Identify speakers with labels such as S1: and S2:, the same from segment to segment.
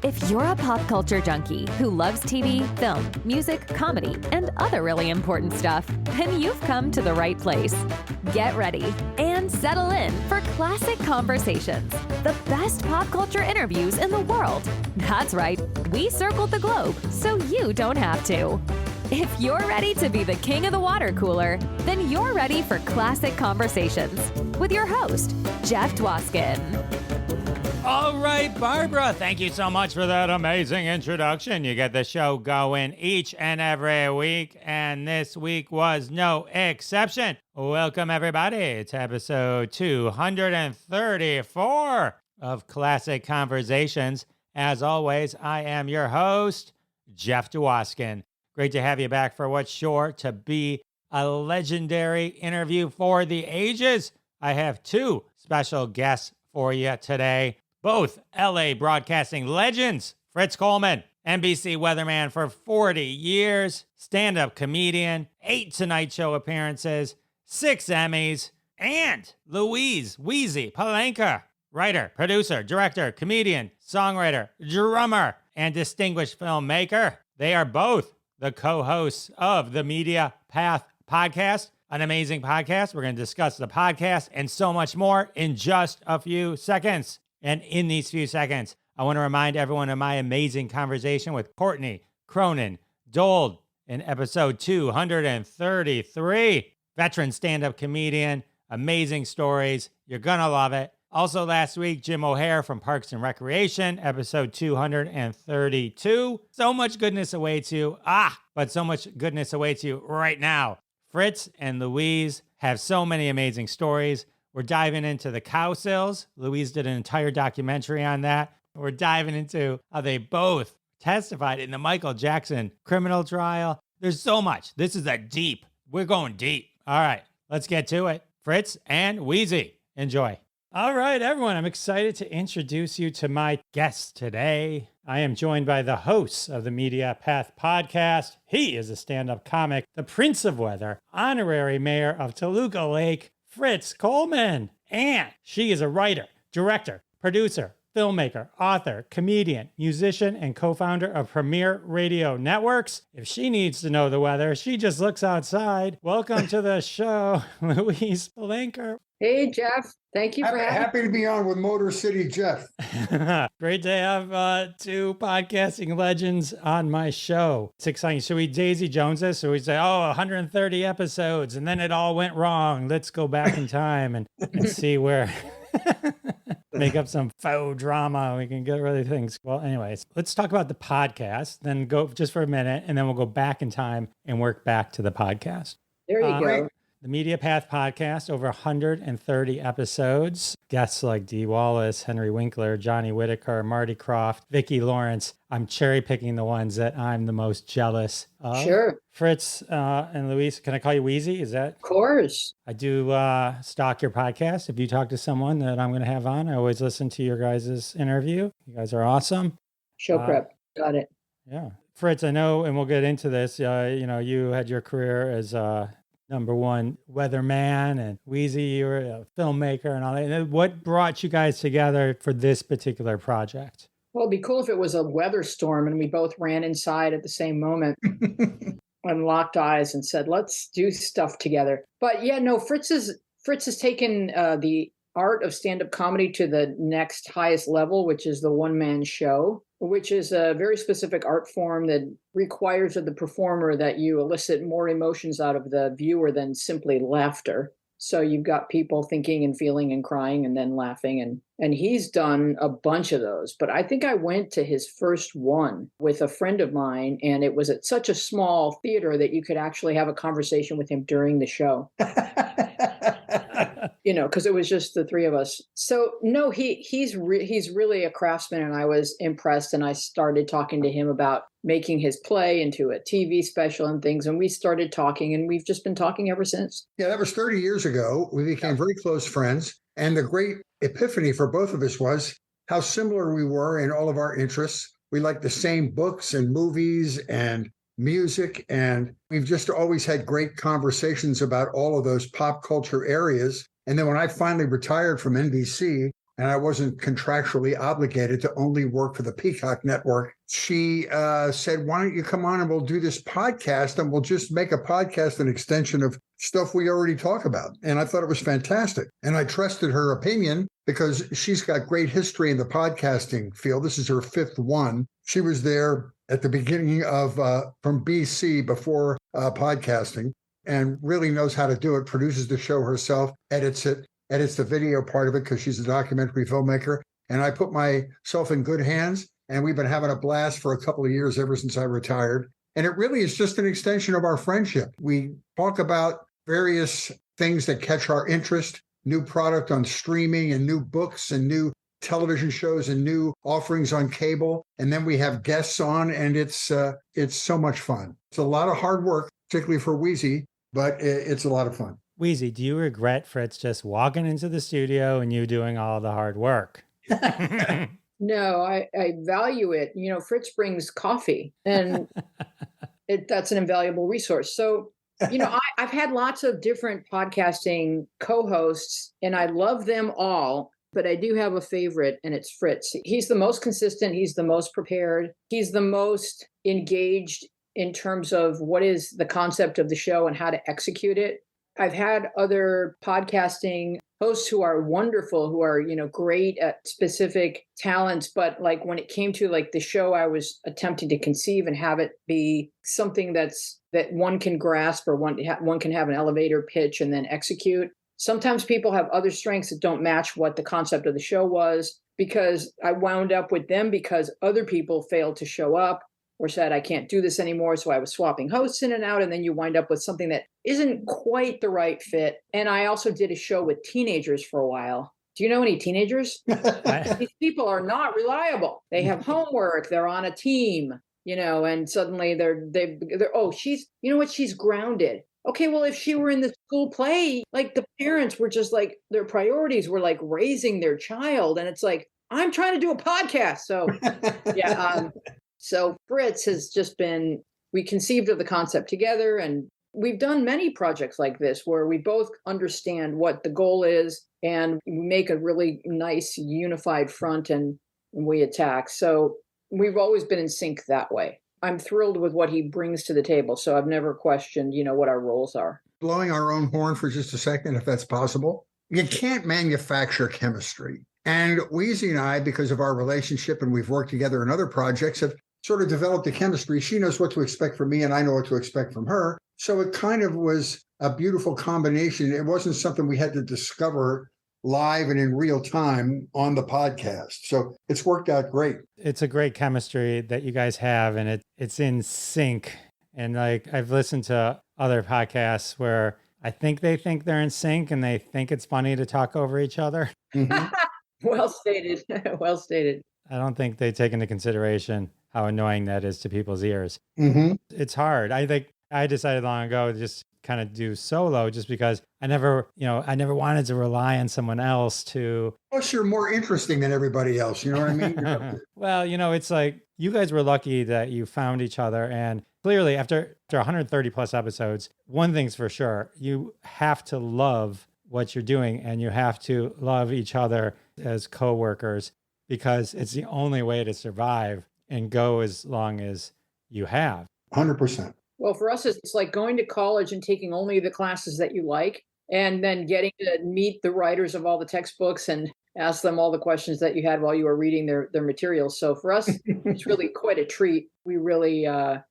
S1: If you're a pop culture junkie who loves TV, film, music, comedy, and other really important stuff, then you've come to the right place. Get ready and settle in for Classic Conversations, the best pop culture interviews in the world. That's right, we circled the globe so you don't have to. If you're ready to be the king of the water cooler, then you're ready for Classic Conversations with your host, Jeff Dwoskin.
S2: All right, Barbara, thank you so much for that amazing introduction. You get the show going each and every week, and this week was no exception. Welcome, everybody, to episode 234 of Classic Conversations. As always, I am your host, Jeff Dwoskin. Great to have you back for what's sure to be a legendary interview for the ages. I have two special guests for you today. Both LA broadcasting legends, Fritz Coleman, NBC weatherman for 40 years, stand-up comedian, 8 Tonight Show appearances, 6 Emmys, and Louise, Weezy, Palanker, writer, producer, director, comedian, songwriter, drummer, and distinguished filmmaker. They are both the co-hosts of the Media Path podcast, an amazing podcast. We're going to discuss the podcast and so much more in just a few seconds. And in these few seconds, I want to remind everyone of my amazing conversation with Courtney Cronin Dold in episode 233. Veteran stand-up comedian, amazing stories. You're going to love it. Also last week, Jim O'Hare from Parks and Recreation, episode 232. So much goodness awaits you. But so much goodness awaits you right now. Fritz and Louise have so many amazing stories. We're diving into the cow sills. Louise did an entire documentary on that. We're diving into how they both testified in the Michael Jackson criminal trial. There's so much. This is we're going deep. All right, let's get to it. Fritz and Weezy. Enjoy. All right, everyone, I'm excited to introduce you to my guest today. I am joined by the host of the Media Path podcast. He is a stand-up comic, the Prince of Weather, honorary mayor of Toluca Lake, Fritz Coleman. And she is a writer, director, producer, filmmaker, author, comedian, musician, and co-founder of Premier Radio Networks. If she needs to know the weather, she just looks outside. Welcome to the show, Louise Palanker.
S3: Hey, Jeff. Thank you for having me.
S4: Happy to be on with Motor City Jeff.
S2: Great to have two podcasting legends on my show. It's exciting. Should we Daisy Jones this? So we say, 130 episodes, and then it all went wrong. Let's go back in time and see where... make up some faux drama. We can get rid of things. Well, anyways, let's talk about the podcast, then go just for a minute, and then we'll go back in time and work back to the podcast.
S3: There you go.
S2: The Media Path podcast, over 130 episodes. Guests like Dee Wallace, Henry Winkler, Johnny Whitaker, Marty Croft, Vicki Lawrence. I'm cherry picking the ones that I'm the most jealous of.
S3: Sure.
S2: Fritz and Louise, can I call you Weezy? Is that?
S3: Of course.
S2: I do stalk your podcast. If you talk to someone that I'm going to have on, I always listen to your guys' interview. You guys are awesome.
S3: Show prep. Got it.
S2: Yeah. Fritz, I know, and we'll get into this, you had your career as number one weatherman, and Weezy, you were a filmmaker and all that. And what brought you guys together for this particular project?
S3: Well, it'd be cool if it was a weather storm and we both ran inside at the same moment and locked eyes and said, let's do stuff together. But yeah, no, Fritz has taken the art of stand-up comedy to the next highest level, which is the one-man show, which is a very specific art form that requires of the performer that you elicit more emotions out of the viewer than simply laughter. So you've got people thinking and feeling and crying and then laughing. And he's done a bunch of those. But I think I went to his first one with a friend of mine, and it was at such a small theater that you could actually have a conversation with him during the show. Because it was just the three of us. So no, he's really a craftsman, and I was impressed. And I started talking to him about making his play into a TV special and things. And we started talking, and we've just been talking ever since.
S4: Yeah, that was 30 years ago. We became very close friends. And the great epiphany for both of us was how similar we were in all of our interests. We liked the same books and movies and music, and we've just always had great conversations about all of those pop culture areas. And then when I finally retired from NBC, and I wasn't contractually obligated to only work for the Peacock Network, she said, why don't you come on and we'll do this podcast, and we'll just make a podcast an extension of stuff we already talk about. And I thought it was fantastic. And I trusted her opinion because she's got great history in the podcasting field. This is her 5th one. She was there at the beginning of from BC before podcasting, and really knows how to do it, produces the show herself, edits the video part of it because she's a documentary filmmaker. And I put myself in good hands, and we've been having a blast for a couple of years ever since I retired. And it really is just an extension of our friendship. We talk about various things that catch our interest, new product on streaming and new books and new television shows and new offerings on cable. And then we have guests on, and it's so much fun. It's a lot of hard work, particularly for Weezy, but it's a lot of fun.
S2: Weezy, do you regret Fritz just walking into the studio and you doing all the hard work?
S3: No, I value it. Fritz brings coffee, and that's an invaluable resource. So, I've had lots of different podcasting co-hosts, and I love them all, but I do have a favorite, and it's Fritz. He's the most consistent. He's the most prepared. He's the most engaged in terms of what is the concept of the show and how to execute it. I've had other podcasting hosts who are wonderful, who are, great at specific talents. But like when it came to like the show I was attempting to conceive and have it be something that one can grasp, or one can have an elevator pitch and then execute. Sometimes people have other strengths that don't match what the concept of the show was, because I wound up with them because other people failed to show up or said, I can't do this anymore. So I was swapping hosts in and out. And then you wind up with something that isn't quite the right fit. And I also did a show with teenagers for a while. Do you know any teenagers? These people are not reliable. They have homework. They're on a team, and suddenly they're she's grounded. Okay, well, if she were in the school play, like the parents were just like, their priorities were like raising their child. And it's like, I'm trying to do a podcast. So yeah. So Fritz has just been, we conceived of the concept together, and we've done many projects like this where we both understand what the goal is, and we make a really nice unified front, and we attack. So we've always been in sync that way. I'm thrilled with what he brings to the table. So I've never questioned, what our roles are.
S4: Blowing our own horn for just a second, if that's possible. You can't manufacture chemistry. And Weezy and I, because of our relationship, and we've worked together in other projects, have sort of developed a chemistry. She knows what to expect from me, and I know what to expect from her. So it kind of was a beautiful combination. It wasn't something we had to discover live and in real time on the podcast. So it's worked out great.
S2: It's a great chemistry that you guys have, and it's in sync. And like I've listened to other podcasts where I think they think they're in sync, and they think it's funny to talk over each other.
S4: Mm-hmm.
S3: Well stated. Well stated.
S2: I don't think they take into consideration how annoying that is to people's ears.
S4: Mm-hmm.
S2: It's hard. I think I decided long ago to just kind of do solo, just because I never wanted to rely on someone else to.
S4: Plus, you're more interesting than everybody else. You know what I mean?
S2: Well, it's like you guys were lucky that you found each other. And clearly, after 130 plus episodes, one thing's for sure, you have to love what you're doing, and you have to love each other as coworkers, because it's the only way to survive and go as long as you have.
S4: 100%.
S3: Well, for us, it's like going to college and taking only the classes that you like, and then getting to meet the writers of all the textbooks and ask them all the questions that you had while you were reading their materials. So for us, it's really quite a treat. We really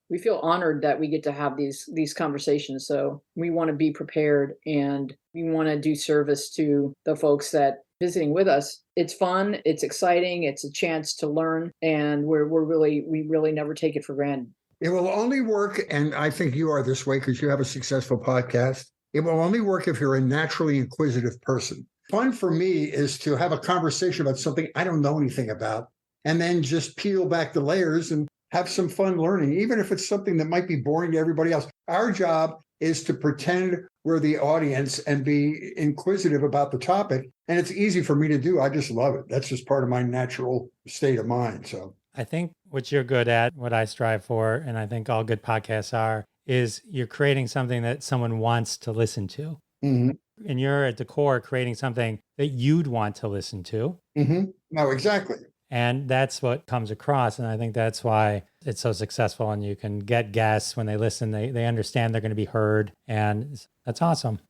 S3: we feel honored that we get to have these conversations. So we want to be prepared, and we want to do service to the folks that visiting with us. It's fun, it's exciting, it's a chance to learn, and we really never take it for granted.
S4: It will only work, and I think you are this way because you have a successful podcast. It will only work if you're a naturally inquisitive person. Fun for me is to have a conversation about something I don't know anything about, and then just peel back the layers and have some fun learning, even if it's something that might be boring to everybody else. Our job is to pretend we're the audience and be inquisitive about the topic. And it's easy for me to do. I just love it. That's just part of my natural state of mind. So
S2: I think what you're good at, what I strive for, and I think all good podcasts are, is you're creating something that someone wants to listen to.
S4: Mm-hmm.
S2: and you're at the core creating something that you'd want to listen to.
S4: No, exactly.
S2: And that's what comes across. And I think that's why it's so successful. And you can get guests when they listen, they understand they're going to be heard. And that's awesome.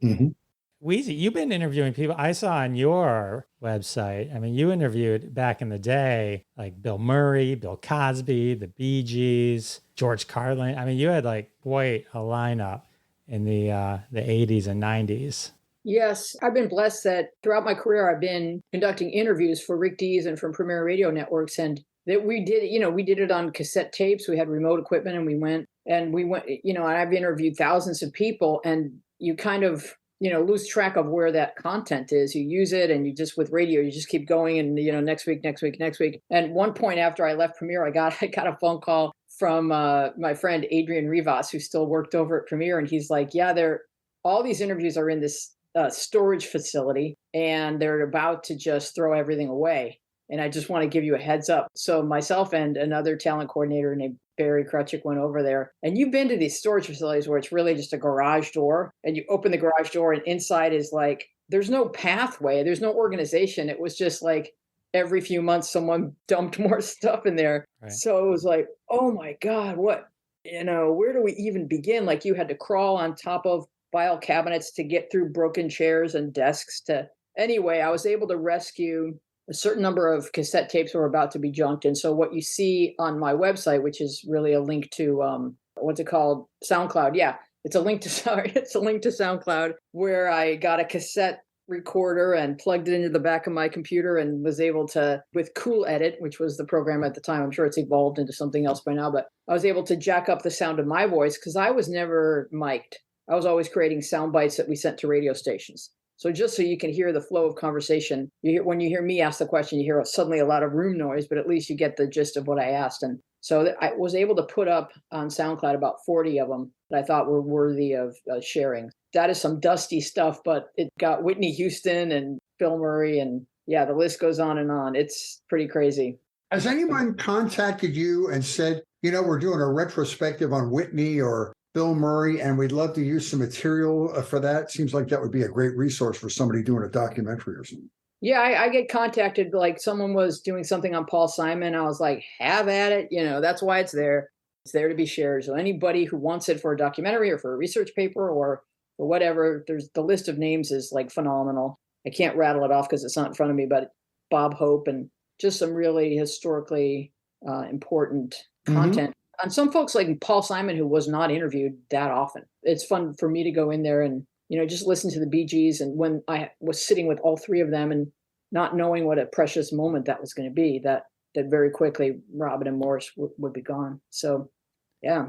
S2: Weezy, you've been interviewing people. I saw on your website, I mean, you interviewed back in the day, like Bill Murray, Bill Cosby, the Bee Gees, George Carlin. I mean, you had like quite a lineup in the 80s and 90s.
S3: Yes, I've been blessed that throughout my career, I've been conducting interviews for Rick Dees and from Premier Radio Networks. And that we did it on cassette tapes. We had remote equipment and we went, and I've interviewed thousands of people, and you kind of, lose track of where that content is. You use it, and you just, with radio, you just keep going, and, next week. And one point after I left Premier, I got a phone call from my friend Adrian Rivas, who still worked over at Premier. And he's like, yeah, all these interviews are in this storage facility, and they're about to just throw everything away. And I just want to give you a heads up. So myself and another talent coordinator named Barry Krutchik went over there. And you've been to these storage facilities where it's really just a garage door, and you open the garage door and inside is like, there's no pathway, there's no organization. It was just like every few months someone dumped more stuff in there. Right. So it was like, oh my God, where do we even begin? Like, you had to crawl on top of file cabinets to get through broken chairs and desks anyway, I was able to rescue a certain number of cassette tapes were about to be junked. And so what you see on my website, which is really a link to, what's it called? SoundCloud. Yeah, it's a link to SoundCloud, where I got a cassette recorder and plugged it into the back of my computer and was able to, with Cool Edit, which was the program at the time, I'm sure it's evolved into something else by now, but I was able to jack up the sound of my voice because I was never mic'd. I was always creating sound bites that we sent to radio stations. So just so you can hear the flow of conversation, when you hear me ask the question, you hear suddenly a lot of room noise, but at least you get the gist of what I asked. And so I was able to put up on SoundCloud about 40 of them that I thought were worthy of sharing. That is some dusty stuff, but it got Whitney Houston and Bill Murray, and yeah, the list goes on and on. It's pretty crazy.
S4: Has anyone contacted you and said, we're doing a retrospective on Whitney or Bill Murray, and we'd love to use some material for that? Seems like that would be a great resource for somebody doing a documentary or something.
S3: Yeah, I get contacted, like someone was doing something on Paul Simon. I was like, have at it. That's why it's there. It's there to be shared. So anybody who wants it for a documentary or for a research paper or whatever, the list of names is like phenomenal. I can't rattle it off because it's not in front of me, but Bob Hope and just some really historically important content. On some folks like Paul Simon, who was not interviewed that often. It's fun for me to go in there and, just listen to the Bee Gees. And when I was sitting with all three of them and not knowing what a precious moment that was going to be, that very quickly Robin and Morris would be gone. So yeah,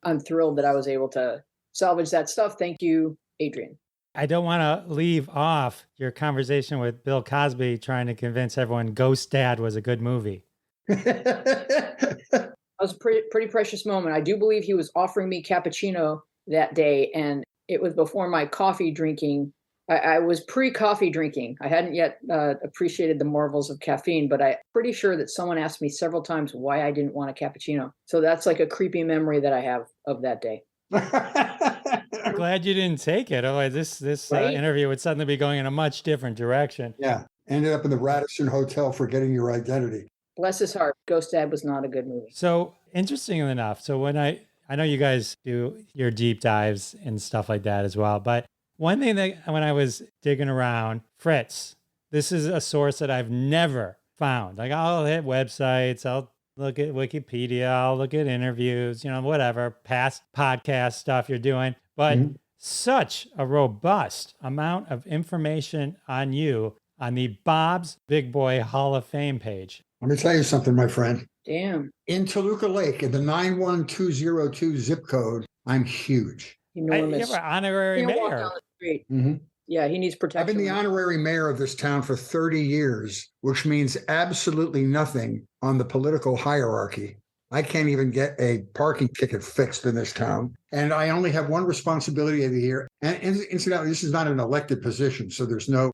S3: I'm thrilled that I was able to salvage that stuff. Thank you, Adrian.
S2: I don't want to leave off your conversation with Bill Cosby trying to convince everyone Ghost Dad was a good movie.
S3: That was a pretty precious moment. I do believe he was offering me cappuccino that day, and it was before my coffee drinking. I was pre-coffee drinking. I hadn't yet appreciated the marvels of caffeine, but I'm pretty sure that someone asked me several times why I didn't want a cappuccino. So that's like a creepy memory that I have of that day.
S2: I'm glad you didn't take it. Otherwise, this
S3: Right?
S2: interview would suddenly be going in a much different direction.
S4: Yeah. Ended up in the Radisson Hotel forgetting your identity.
S3: Bless his heart. Ghost Dad was not a good movie.
S2: So interestingly enough, so when I know you guys do your deep dives and stuff like that as well, but one thing that when I was digging around, Fritz, this is a source that I've never found. Like, I'll hit websites, I'll look at Wikipedia, I'll look at interviews, whatever, past podcast stuff you're doing, but such a robust amount of information on you on the Bob's Big Boy Hall of Fame page.
S4: Let me tell you something, my friend.
S3: Damn.
S4: In Toluca Lake, in the 91202 zip code, I'm huge.
S3: Enormous.
S2: You're honorary
S3: Can't walk
S2: mayor.
S3: down the street. Yeah, he needs protection.
S4: I've been the honorary mayor of this town for 30 years, which means absolutely nothing on the political hierarchy. I can't even get a parking ticket fixed in this town. And I only have one responsibility of the year. And incidentally, this is not an elected position, so there's no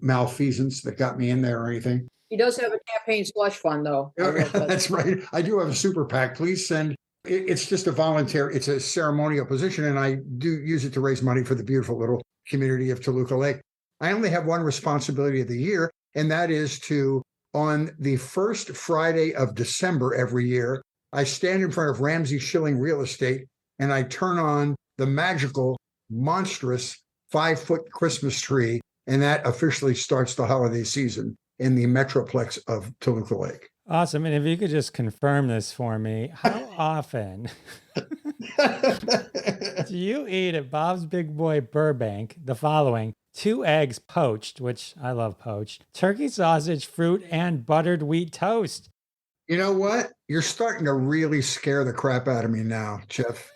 S4: malfeasance that got me in there or anything.
S3: He does have a campaign slush fund, though.
S4: That's right. I do have a super PAC. Please send. It's just a volunteer. It's a ceremonial position, and I do use it to raise money for the beautiful little community of Toluca Lake. I only have one responsibility of the year, and that is to, on the first Friday of December every year, I stand in front of Ramsey Schilling Real Estate and I turn on the magical, monstrous 5-foot Christmas tree, and that officially starts the holiday season in the Metroplex of Toluca Lake.
S2: Awesome. And if you could just confirm this for me, how often do you eat at Bob's Big Boy Burbank the following: 2 eggs poached, which I love poached, turkey sausage, fruit, and buttered wheat toast?
S4: You know what? You're starting to really scare the crap out of me now, Jeff.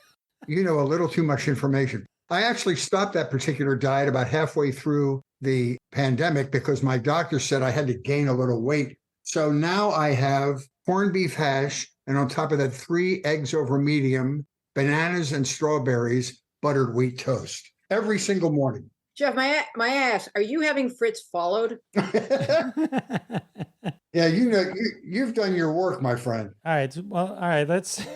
S4: You know a little too much information. I actually stopped that particular diet about halfway through the pandemic because my doctor said I had to gain a little weight. So now I have corned beef hash, and on top of that, 3 eggs over medium, bananas and strawberries, buttered wheat toast every single morning.
S3: Jeff, may I ask, are you having Fritz followed?
S4: Yeah, you know, you've done your work, my friend.
S2: All right. Well, all right. Let's.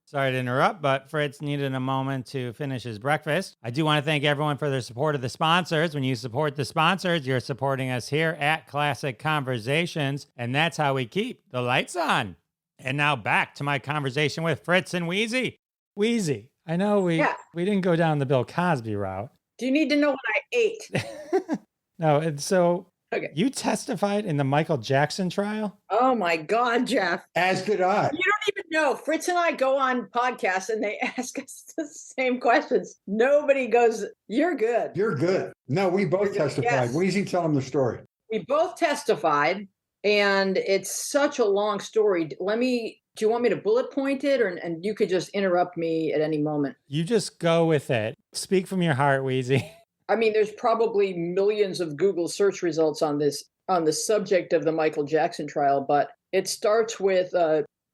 S2: Sorry to interrupt, but Fritz needed a moment to finish his breakfast. I do want to thank everyone for their support of the sponsors. When you support the sponsors, you're supporting us here at Classic Conversations, and that's how we keep the lights on. And now back to my conversation with Fritz and Weezy. Weezy, I know we didn't go down the Bill Cosby route.
S3: Do you need to know what I ate?
S2: No, and so
S3: Okay.
S2: You testified in the Michael Jackson trial?
S3: Oh my God, Jeff.
S4: As did I.
S3: You don't even know. Fritz and I go on podcasts and they ask us the same questions. Nobody goes, you're good.
S4: You're good. No, we both testified.
S3: Yes.
S4: Weezy, tell him the story.
S3: We both testified, and it's such a long story. Do you want me to bullet point it, and you could just interrupt me at any moment?
S2: You just go with it. Speak from your heart, Weezy.
S3: I mean, there's probably millions of Google search results on the subject of the Michael Jackson trial, but it starts with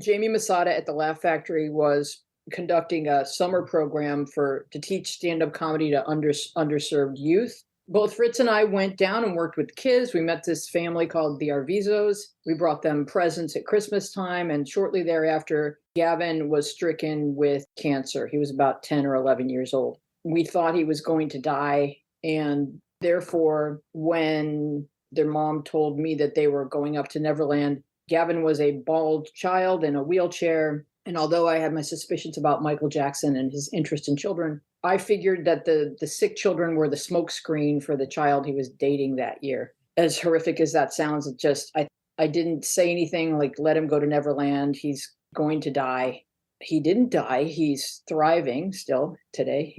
S3: Jamie Masada at the Laugh Factory was conducting a summer program to teach stand-up comedy to underserved youth. Both Fritz and I went down and worked with kids. We met this family called the Arvizos. We brought them presents at Christmas time, and shortly thereafter, Gavin was stricken with cancer. He was about 10 or 11 years old. We thought he was going to die. And therefore, when their mom told me that they were going up to Neverland, Gavin was a bald child in a wheelchair. And although I had my suspicions about Michael Jackson and his interest in children, I figured that the sick children were the smokescreen for the child he was dating that year. As horrific as that sounds, I didn't say anything like, let him go to Neverland. He's going to die. He didn't die. He's thriving still today.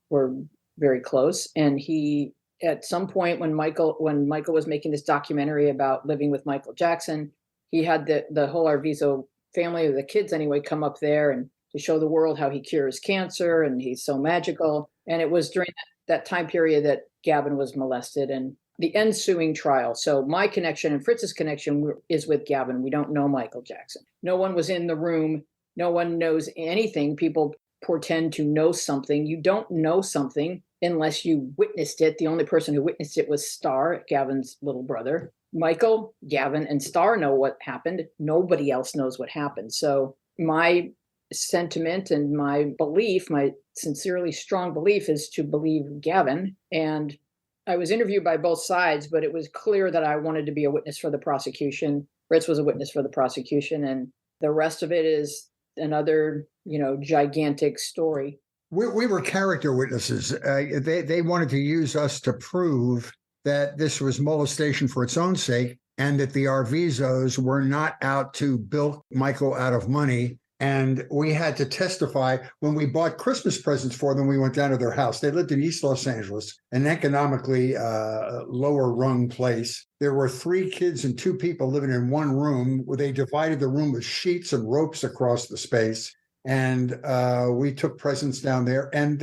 S3: We're very close. And he, at some point when Michael was making this documentary about living with Michael Jackson, he had the whole Arvizo family, or the kids anyway, come up there and to show the world how he cures cancer and he's so magical. And it was during that time period that Gavin was molested and the ensuing trial. So my connection and Fritz's connection is with Gavin. We don't know Michael Jackson. No one was in the room. No one knows anything. People pretend to know something. You don't know something unless you witnessed it. The only person who witnessed it was Star, Gavin's little brother. Michael, Gavin, and Star know what happened. Nobody else knows what happened. So my sentiment and my belief, my sincerely strong belief, is to believe Gavin. And I was interviewed by both sides, but it was clear that I wanted to be a witness for the prosecution. Fritz was a witness for the prosecution, and the rest of it is another, gigantic story.
S4: We were character witnesses. They wanted to use us to prove that this was molestation for its own sake and that the Arvizos were not out to bilk Michael out of money. And we had to testify. When we bought Christmas presents for them, we went down to their house. They lived in East Los Angeles, an economically lower rung place. There were 3 kids and 2 people living in one room where they divided the room with sheets and ropes across the space. And we took presents down there. And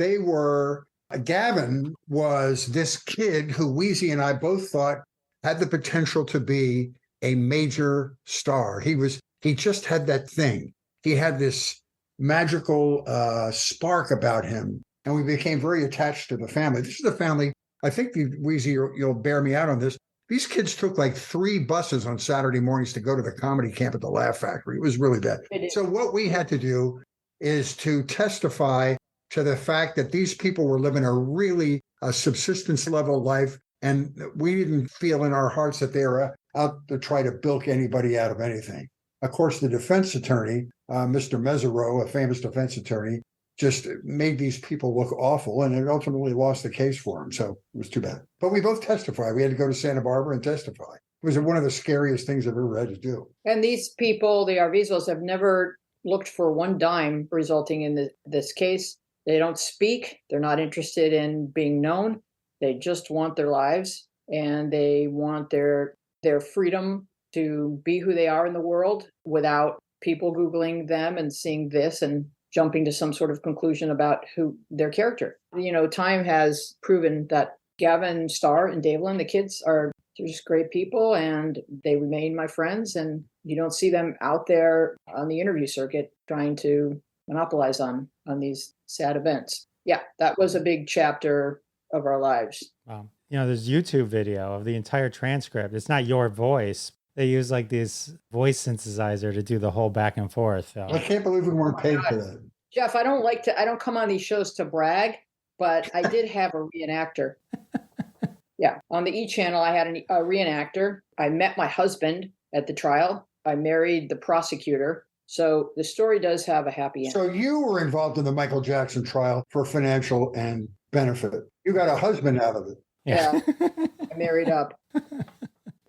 S4: Gavin was this kid who Weezy and I both thought had the potential to be a major star. He just had that thing. He had this magical spark about him, and we became very attached to the family. This is the family, I think, Weezy, you'll bear me out on this. These kids took like 3 buses on Saturday mornings to go to the comedy camp at the Laugh Factory. It was really bad. So what we had to do is to testify to the fact that these people were living a really subsistence level life. And we didn't feel in our hearts that they were out to try to bilk anybody out of anything. Of course, the defense attorney, Mr. Mesereau, a famous defense attorney, just made these people look awful, and it ultimately lost the case for him. So it was too bad. But we both testified. We had to go to Santa Barbara and testify. It was one of the scariest things I've ever had to do.
S3: And these people, the Arvizos, have never looked for one dime resulting in this case. They don't speak. They're not interested in being known. They just want their lives, and they want their freedom to be who they are in the world without people Googling them and seeing this and jumping to some sort of conclusion about who their character. You know, time has proven that Gavin, Starr, and Davelin, the kids, they're just great people, and they remain my friends, and you don't see them out there on the interview circuit trying to monopolize on these sad events. Yeah, that was a big chapter of our lives.
S2: Wow. You know, there's YouTube video of the entire transcript. It's not your voice. They use like this voice synthesizer to do the whole back and forth. So.
S4: I can't believe we weren't paid for that.
S3: Jeff, I don't come on these shows to brag, but I did have a reenactor. Yeah. On the E! Channel, I had a reenactor. I met my husband at the trial. I married the prosecutor. So the story does have a happy end.
S4: So you were involved in the Michael Jackson trial for financial and benefit. You got a husband out of it.
S3: Yeah. I married up.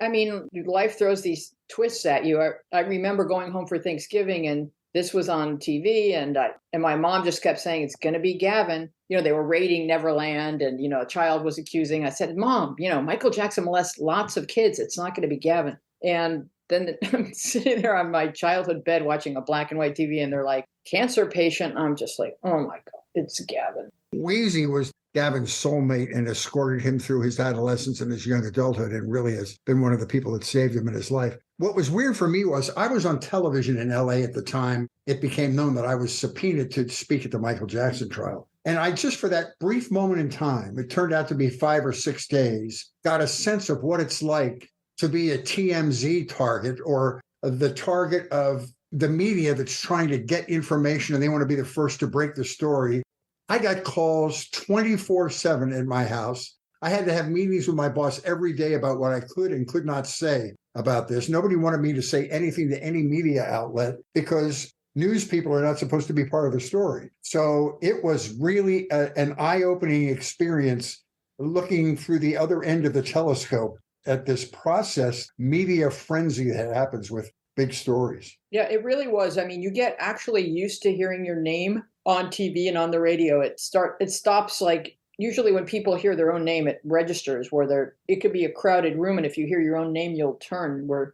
S3: I mean, life throws these twists at you. I remember going home for Thanksgiving, and this was on TV, and my mom just kept saying, it's going to be Gavin. You know, they were raiding Neverland, and, you know, a child was accusing. I said, Mom, you know, Michael Jackson molests lots of kids. It's not going to be Gavin. And then I'm sitting there on my childhood bed watching a black and white TV, and they're like, cancer patient. I'm just like, oh my God, it's Gavin.
S4: Weezy was Gavin's soulmate and escorted him through his adolescence and his young adulthood, and really has been one of the people that saved him in his life. What was weird for me was I was on television in LA at the time. It became known that I was subpoenaed to speak at the Michael Jackson trial. And I just, for that brief moment in time, it turned out to be 5 or 6 days, got a sense of what it's like to be a TMZ target, or the target of the media that's trying to get information and they want to be the first to break the story. I got calls 24/7 at my house. I had to have meetings with my boss every day about what I could and could not say about this. Nobody wanted me to say anything to any media outlet because news people are not supposed to be part of the story. So it was really an eye-opening experience looking through the other end of the telescope at this process media frenzy that happens with big stories.
S3: Yeah, it really was. I mean, you get actually used to hearing your name on TV and on the radio. It stops, like, usually when people hear their own name, it registers where it could be a crowded room. And if you hear your own name, you'll turn. We're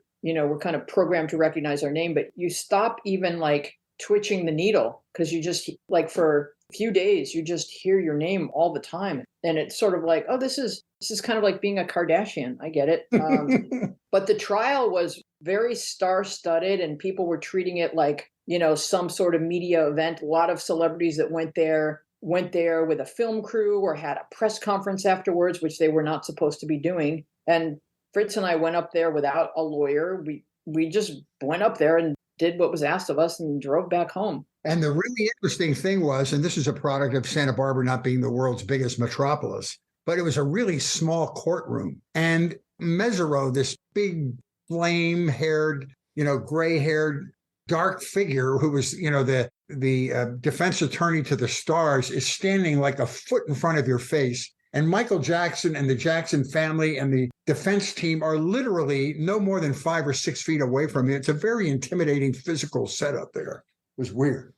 S3: kind of programmed to recognize our name, but you stop even like twitching the needle because you just, like, for a few days, you just hear your name all the time. And it's sort of like, oh, this is kind of like being a Kardashian. I get it. But the trial was very star-studded, and people were treating it like, you know, some sort of media event. A lot of celebrities that went there with a film crew or had a press conference afterwards, which they were not supposed to be doing. And Fritz and I went up there without a lawyer. We just went up there and did what was asked of us and drove back home.
S4: And the really interesting thing was, and this is a product of Santa Barbara not being the world's biggest metropolis, but it was a really small courtroom. And Mesereau, this big flame-haired, gray-haired, dark figure who was, the defense attorney to the stars, is standing like a foot in front of your face. And Michael Jackson and the Jackson family and the defense team are literally no more than 5 or 6 feet away from you. It's a very intimidating physical setup there. It was weird.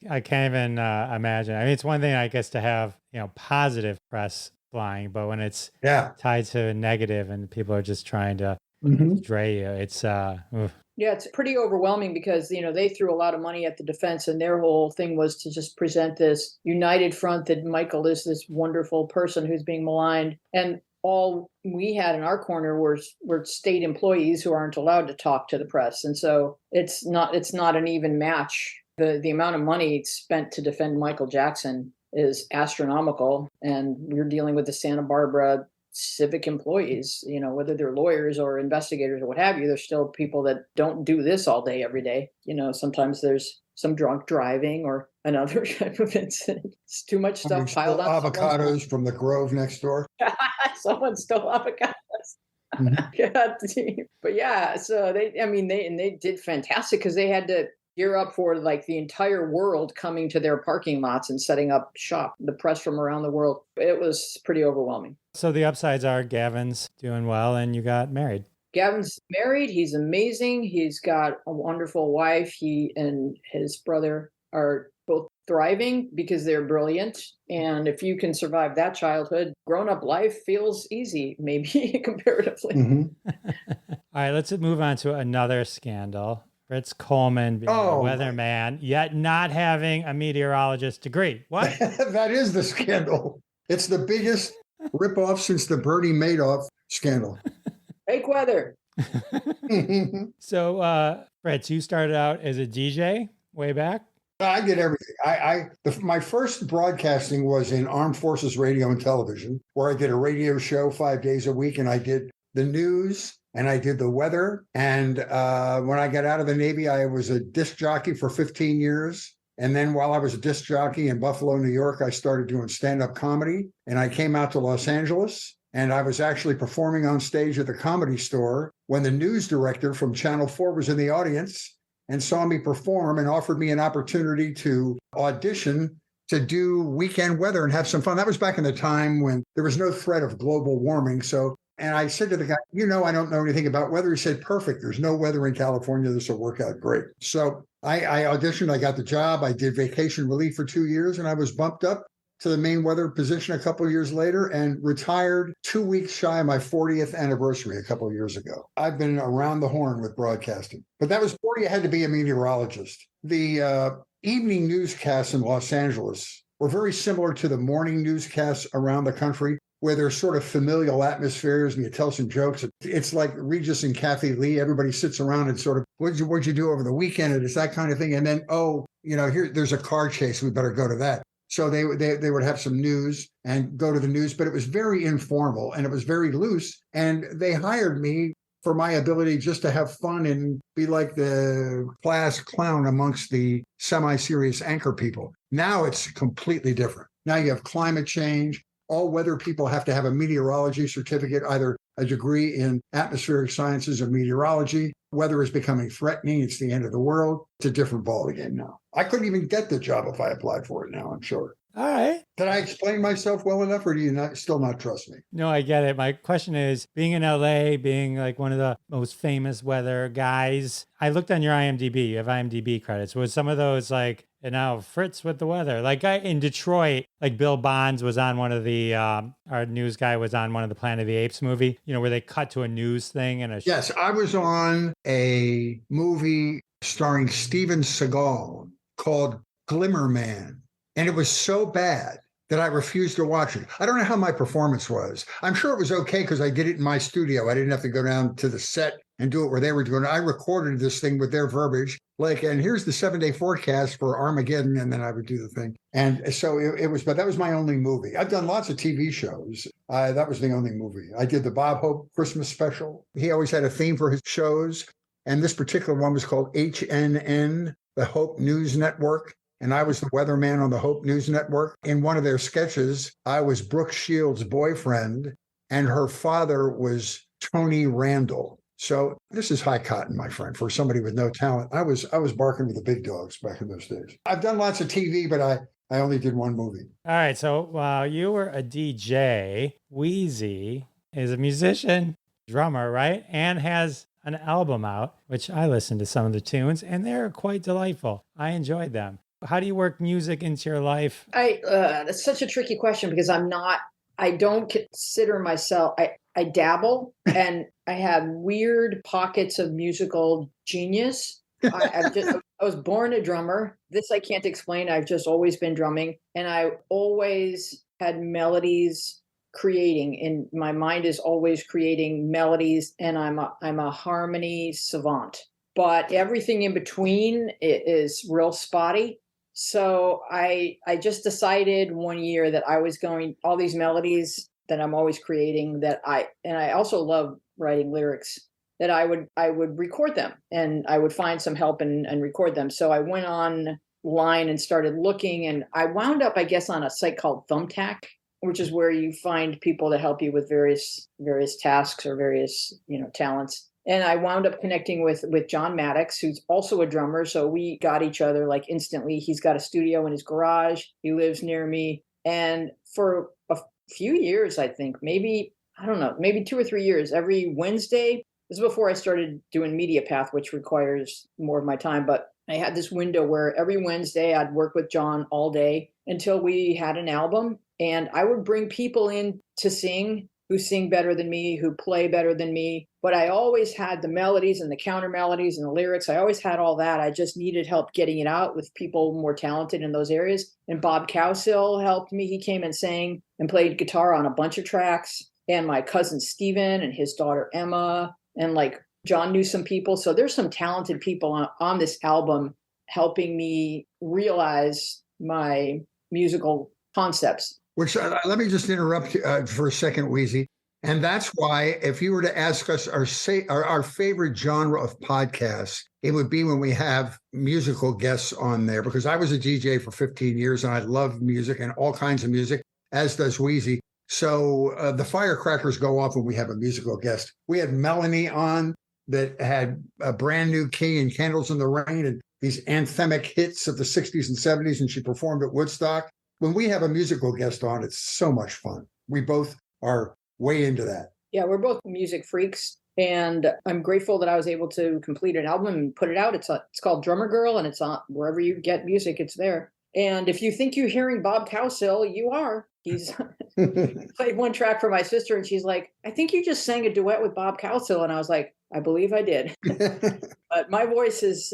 S2: I can't even imagine. I mean, it's one thing, I guess, to have, positive press flying, but when it's tied to negative and people are just trying to dray you, it's
S3: it's pretty overwhelming because, they threw a lot of money at the defense, and their whole thing was to just present this united front that Michael is this wonderful person who's being maligned. And all we had in our corner were state employees who aren't allowed to talk to the press. And so it's not an even match. The amount of money spent to defend Michael Jackson is astronomical. And we're dealing with the Santa Barbara civic employees, whether they're lawyers or investigators or what have you. There's still people that don't do this all day, every day. Sometimes there's some drunk driving or another type of incident. It's too much stuff piled on.
S4: Avocados from the grove next door.
S3: Someone stole avocados.
S4: Mhm.
S3: But yeah, so they did fantastic because they had to gear up for like the entire world coming to their parking lots and setting up shop, the press from around the world. It was pretty overwhelming.
S2: So the upsides are Gavin's doing well and you got married.
S3: Gavin's married. He's amazing. He's got a wonderful wife. He and his brother are both thriving because they're brilliant. And if you can survive that childhood, grown-up life feels easy, maybe comparatively.
S4: Mm-hmm.
S2: All right, let's move on to another scandal. Fritz Coleman being a weatherman, yet not having a meteorologist degree. What?
S4: That is the scandal. It's the biggest ripoff since the Bernie Madoff scandal.
S3: Fake weather.
S2: So, Fritz, you started out as a DJ way back?
S4: I did everything. My first broadcasting was in Armed Forces Radio and Television, where I did a radio show 5 days a week, and I did the news and I did the weather. And when I got out of the Navy, I was a disc jockey for 15 years. And then while I was a disc jockey in Buffalo, New York, I started doing stand-up comedy. And I came out to Los Angeles, and I was actually performing on stage at the Comedy Store when the news director from Channel 4 was in the audience and saw me perform and offered me an opportunity to audition to do weekend weather and have some fun. That was back in the time when there was no threat of global warming. And I said to the guy, I don't know anything about weather. He said, perfect. There's no weather in California. This will work out great. So I auditioned. I got the job. I did vacation relief for 2 years, and I was bumped up to the main weather position a couple of years later and retired 2 weeks shy of my 40th anniversary a couple of years ago. I've been around the horn with broadcasting, but that was before you had to be a meteorologist. The evening newscasts in Los Angeles were very similar to the morning newscasts around the country, where there's sort of familial atmospheres and you tell some jokes. It's like Regis and Kathy Lee. Everybody sits around and sort of, what'd you do over the weekend? And it's that kind of thing. And then, there's a car chase. We better go to that. So they would have some news and go to the news, but it was very informal and it was very loose. And they hired me for my ability just to have fun and be like the class clown amongst the semi-serious anchor people. Now it's completely different. Now you have climate change. All weather people have to have a meteorology certificate, either a degree in atmospheric sciences or meteorology. Weather is becoming threatening. It's the end of the world. It's a different ballgame now. I couldn't even get the job if I applied for it now, I'm sure.
S2: All right.
S4: Did I explain myself well enough, or do you still not trust me?
S2: No, I get it. My question is, being in LA, being like one of the most famous weather guys, I looked on your IMDb. You have IMDb credits. Was some of those like, and now Fritz with the weather? Like in Detroit, like Bill Bonds was on one of the, our news guy was on one of the Planet of the Apes movie, where they cut to a news thing.
S4: Yes, I was on a movie starring Steven Seagal called Glimmer Man. And it was so bad that I refused to watch it. I don't know how my performance was. I'm sure it was okay because I did it in my studio. I didn't have to go down to the set and do it where they were doing it. I recorded this thing with their verbiage, and here's the 7-day forecast for Armageddon, and then I would do the thing. And so but that was my only movie. I've done lots of TV shows. That was the only movie. I did the Bob Hope Christmas special. He always had a theme for his shows. And this particular one was called HNN, the Hope News Network. And I was the weatherman on the Hope News Network. In one of their sketches, I was Brooke Shields' boyfriend, and her father was Tony Randall. So this is high cotton, my friend, for somebody with no talent. I was barking with the big dogs back in those days. I've done lots of TV, but I only did one movie.
S2: All right. So while you were a DJ, Weezy is a musician, drummer, right? And has an album out, which I listened to some of the tunes, and they're quite delightful. I enjoyed them. How do you work music into your life?
S3: That's such a tricky question because I don't consider myself, I dabble and I have weird pockets of musical genius. I was born a drummer. This I can't explain. I've just always been drumming, and I always had melodies creating, and my mind is always creating melodies, and I'm a harmony savant. But everything in between is real spotty. So I just decided one year that I was going, all these melodies that I'm always creating, and I also love writing lyrics that I would record them, and I would find some help and record them. So I went online and started looking, and I wound up, I guess, on a site called Thumbtack, which is where you find people to help you with various tasks or various, talents. And I wound up connecting with John Maddox, who's also a drummer. So we got each other like instantly. He's got a studio in his garage. He lives near me. And for a few years, I think, maybe 2 or 3 years, every Wednesday, this is before I started doing Media Path, which requires more of my time. But I had this window where every Wednesday I'd work with John all day until we had an album. And I would bring people in to sing who sing better than me, who play better than me. But I always had the melodies and the counter melodies and the lyrics. I always had all that. I just needed help getting it out with people more talented in those areas. And Bob Cowsill helped me. He came and sang and played guitar on a bunch of tracks. And my cousin Steven and his daughter Emma, and like John knew some people. So there's some talented people on this album helping me realize my musical concepts.
S4: Which let me just interrupt for a second, Weezy. And that's why if you were to ask us our favorite genre of podcasts, it would be when we have musical guests on there, because I was a DJ for 15 years and I love music and all kinds of music, as does Weezy. So the firecrackers go off when we have a musical guest. We had Melanie on that had a brand new King and Candles in the Rain and these anthemic hits of the 60s and 70s, and she performed at Woodstock. When we have a musical guest on, it's so much fun. We both are way into that.
S3: Yeah, we're both music freaks, and I'm grateful that I was able to complete an album and put it out. It's called Drummer Girl, and it's on wherever you get music, it's there. And if you think you're hearing Bob Cowsill, you are. He's played one track for my sister, and she's like, I think you just sang a duet with Bob Cowsill. And I was like, I believe I did. But my voice is,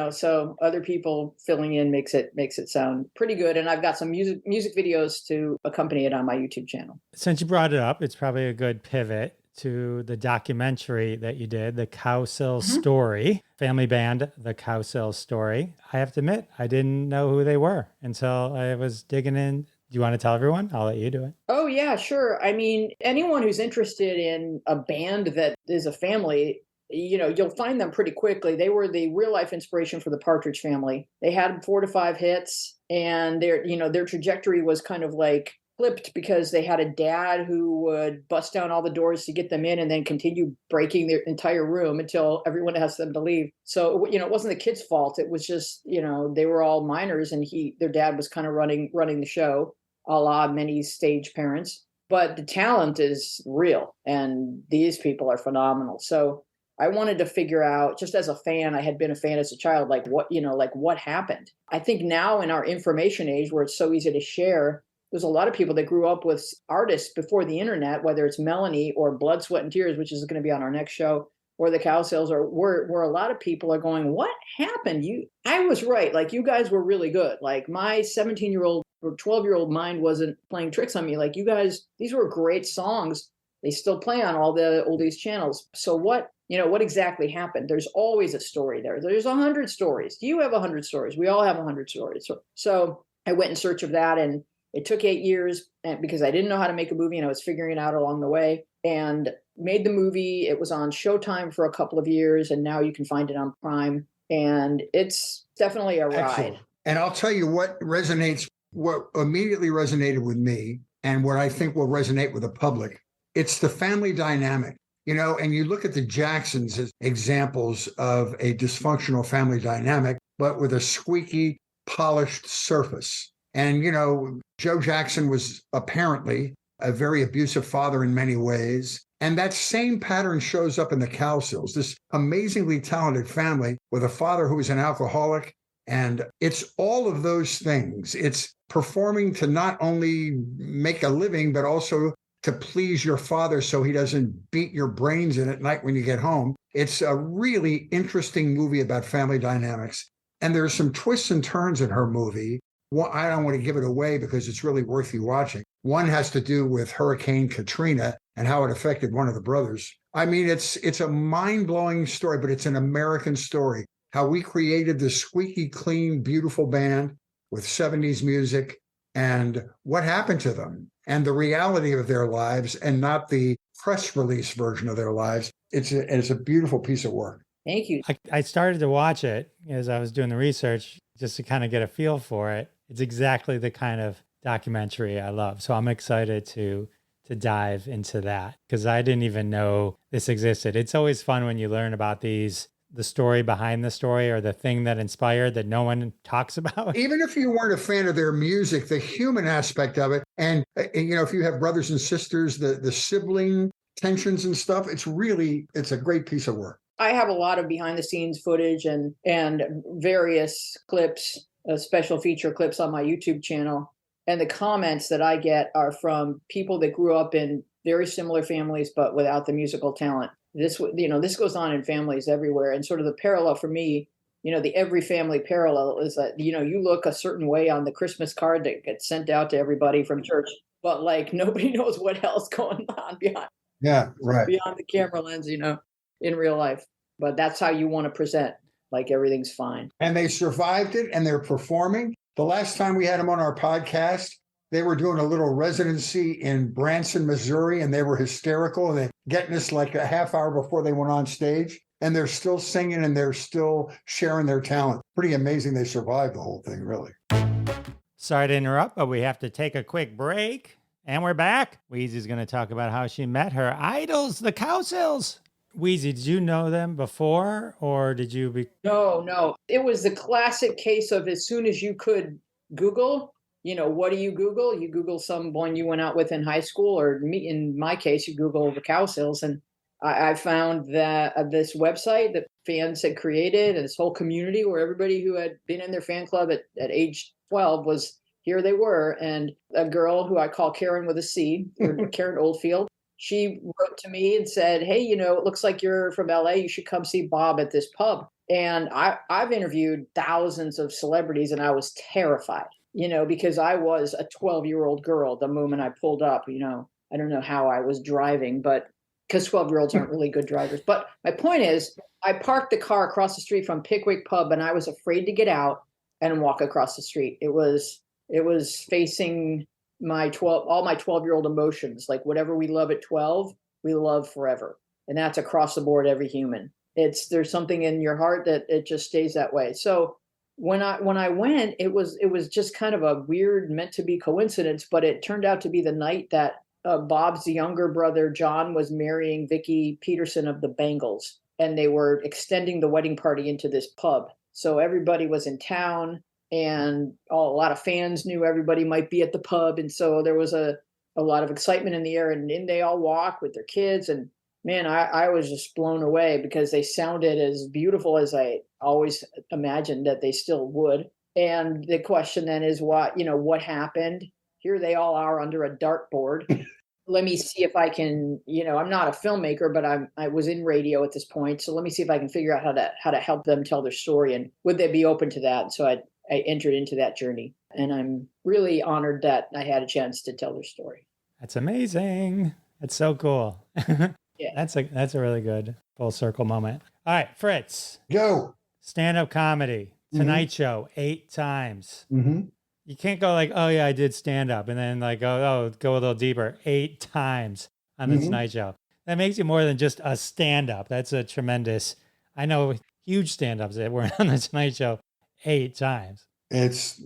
S3: so other people filling in makes it sound pretty good. And I've got some music videos to accompany it on my YouTube channel.
S2: Since you brought it up, it's probably a good pivot to the documentary that you did, The Cowsill Story, family band, The Cowsill Story. I have to admit, I didn't know who they were until I was digging in. Do you want to tell everyone? I'll let you do it.
S3: Oh, yeah, sure. I mean, anyone who's interested in a band that is a family, you'll find them pretty quickly. They were the real life inspiration for the Partridge Family. They had 4 to 5 hits, and their trajectory was kind of like flipped because they had a dad who would bust down all the doors to get them in and then continue breaking their entire room until everyone asked them to leave. So, it wasn't the kids' fault. It was just, they were all minors, and their dad was kind of running the show, a la many stage parents. But the talent is real, and these people are phenomenal. So I wanted to figure out, just as a fan, I had been a fan as a child, what happened. I think now in our information age where it's so easy to share, there's a lot of people that grew up with artists before the internet, whether it's Melanie or Blood, Sweat, and Tears, which is going to be on our next show, or the Cowsills, or where a lot of people are going, what happened? I was right. Like, you guys were really good. Like, my 17-year-old or 12-year-old mind wasn't playing tricks on me. Like, you guys, these were great songs. They still play on all the oldies channels. So what exactly happened? There's always a story there. There's 100 stories. You have 100 stories. We all have 100 stories. So I went in search of that, and it took 8 years because I didn't know how to make a movie, and I was figuring it out along the way, and made the movie. It was on Showtime for a couple of years, and now you can find it on Prime, and it's definitely a ride.
S4: Excellent. And I'll tell you what immediately resonated with me, and what I think will resonate with the public. It's the family dynamic, and you look at the Jacksons as examples of a dysfunctional family dynamic, but with a squeaky, polished surface. And, Joe Jackson was apparently a very abusive father in many ways. And that same pattern shows up in the Cowsills, this amazingly talented family with a father who is an alcoholic. And it's all of those things. It's performing to not only make a living, but also to please your father so he doesn't beat your brains in at night when you get home. It's a really interesting movie about family dynamics. And there's some twists and turns in her movie. Well, I don't want to give it away because it's really worth you watching. One has to do with Hurricane Katrina and how it affected one of the brothers. I mean, it's a mind-blowing story, but it's an American story. How we created this squeaky clean, beautiful band with 70s music, and what happened to them, and the reality of their lives, and not the press release version of their lives. It's a beautiful piece of work.
S3: Thank you.
S2: I started to watch it as I was doing the research just to kind of get a feel for it. It's exactly the kind of documentary I love. So I'm excited to dive into that because I didn't even know this existed. It's always fun when you learn about the story behind the story or the thing that inspired that no one talks about. Even
S4: if you weren't a fan of their music, the human aspect of it, and if you have brothers and sisters, the sibling tensions and stuff, it's a great piece of work.
S3: I have a lot of behind the scenes footage and various clips, special feature clips on my YouTube channel. And the comments that I get are from people that grew up in very similar families, but without the musical talent. This goes on in families everywhere. And sort of the parallel for me, the every family parallel is that, you look a certain way on the Christmas card that gets sent out to everybody from church, but like nobody knows what else going on beyond the camera lens, in real life. But that's how you want to present, like everything's fine.
S4: And they survived it and they're performing. The last time we had them on our podcast, they were doing a little residency in Branson, Missouri, and they were hysterical. And they're getting us like a half hour before they went on stage. And they're still singing and they're still sharing their talent. Pretty amazing they survived the whole thing, really.
S2: Sorry to interrupt, but we have to take a quick break. And we're back. Weezy's going to talk about how she met her idols, the Cowsills. Weezy, did you know them before or did you
S3: No. It was the classic case of as soon as you could Google, what do you Google? You Google someone you went out with in high school, or in my case, you Google the Cowsills. And I found that this website that fans had created and this whole community where everybody who had been in their fan club at age 12 was, here they were. And a girl who I call Karen with a C, Karen Oldfield, she wrote to me and said, hey, it looks like you're from LA. You should come see Bob at this pub. And I've interviewed thousands of celebrities and I was terrified, because I was a 12-year-old girl the moment I pulled up. I don't know how I was driving, but because 12-year-olds aren't really good drivers. But my point is, I parked the car across the street from Pickwick Pub and I was afraid to get out and walk across the street. It was facing all my 12-year-old emotions, like whatever we love at 12, we love forever. And that's across the board, every human. There's something in your heart that it just stays that way. So when I went, it was just kind of a weird, meant to be coincidence, but it turned out to be the night that Bob's younger brother, John, was marrying Vicki Peterson of the Bangles. And they were extending the wedding party into this pub. So everybody was in town. And a lot of fans knew everybody might be at the pub. And so there was a lot of excitement in the air. And in they all walk with their kids. And man, I was just blown away because they sounded as beautiful as I always imagined that they still would. And the question then is what happened? Here they all are under a dartboard. Let me see if I can, I'm not a filmmaker, but I was in radio at this point. So let me see if I can figure out how to help them tell their story. And would they be open to that? And so I entered into that journey, and I'm really honored that I had a chance to tell their story.
S2: That's amazing. That's so cool.
S3: Yeah.
S2: That's a really good full circle moment. All right, Fritz.
S4: Go.
S2: Stand-up comedy. Tonight Show 8 times.
S4: Mm-hmm.
S2: You can't go like, oh yeah, I did stand-up, and then like, go a little deeper. 8 times on the Tonight Show. That makes you more than just a stand-up. That's a tremendous, I know huge stand-ups that were on the Tonight Show 8 times.
S4: It's,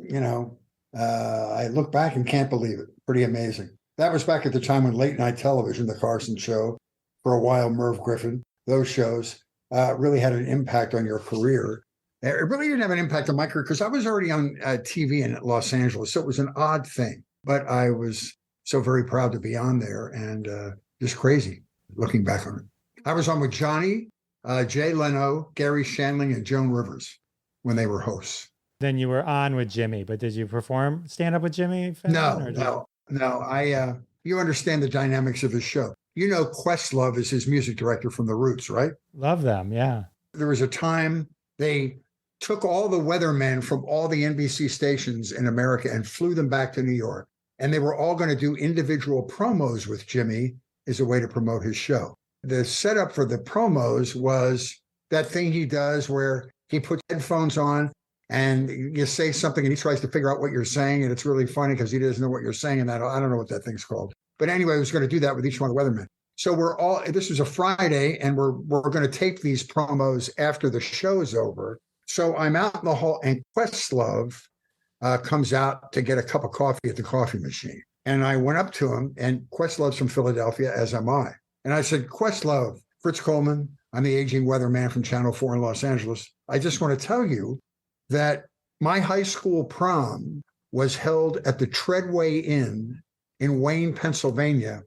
S4: I look back and can't believe it. Pretty amazing. That was back at the time when late night television, the Carson Show, for a while, Merv Griffin, those shows really had an impact on your career. It really didn't have an impact on my career because I was already on TV in Los Angeles. So it was an odd thing, but I was so very proud to be on there and just crazy looking back on it. I was on with Johnny, Jay Leno, Gary Shandling, and Joan Rivers when they were hosts.
S2: Then you were on with Jimmy, but did you perform stand-up with Jimmy?
S4: No. You understand the dynamics of his show. Questlove is his music director from The Roots, right?
S2: Love them, yeah.
S4: There was a time they took all the weathermen from all the NBC stations in America and flew them back to New York. And they were all going to do individual promos with Jimmy as a way to promote his show. The setup for the promos was that thing he does where he puts headphones on and you say something and he tries to figure out what you're saying. And it's really funny because he doesn't know what you're saying. And I don't know what that thing's called. But anyway, he was going to do that with each one of the weathermen. So this was a Friday, and we're going to tape these promos after the show is over. So I'm out in the hall, and Questlove comes out to get a cup of coffee at the coffee machine. And I went up to him, and Questlove's from Philadelphia, as am I. And I said, Questlove, Fritz Coleman, I'm the aging weatherman from Channel 4 in Los Angeles. I just want to tell you that my high school prom was held at the Treadway Inn in Wayne, Pennsylvania.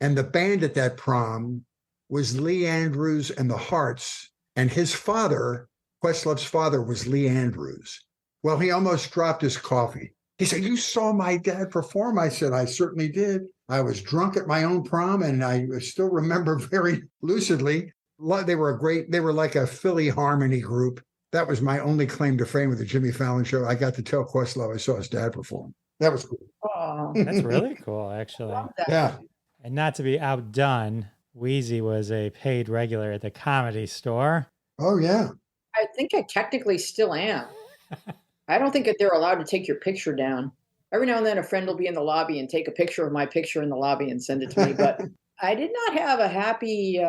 S4: And the band at that prom was Lee Andrews and the Hearts. And his father, Questlove's father, was Lee Andrews. Well, he almost dropped his coffee. He said, you saw my dad perform? I said, I certainly did. I was drunk at my own prom, and I still remember very lucidly. They were like a Philly harmony group. That was my only claim to fame with the Jimmy Fallon show. I got to tell Questlove I saw his dad perform. That was cool.
S3: Oh,
S2: That's really cool, actually.
S4: Yeah.
S2: And not to be outdone, Weezy was a paid regular at the Comedy Store.
S4: Oh, yeah.
S3: I think I technically still am. I don't think that they're allowed to take your picture down. Every now and then a friend will be in the lobby and take a picture of my picture in the lobby and send it to me. But I did not have a happy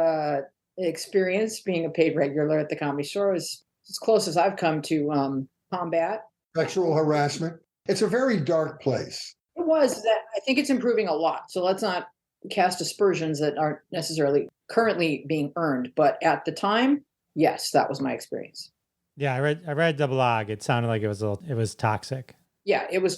S3: experience being a paid regular at the Comedy Store. It's as close as I've come to combat
S4: Sexual harassment. It's a very dark place.
S3: It was that. I think it's improving a lot. So let's not cast aspersions that aren't necessarily currently being earned. But at the time, yes, that was my experience.
S2: Yeah, I read the blog. It sounded like it was toxic.
S3: Yeah, it was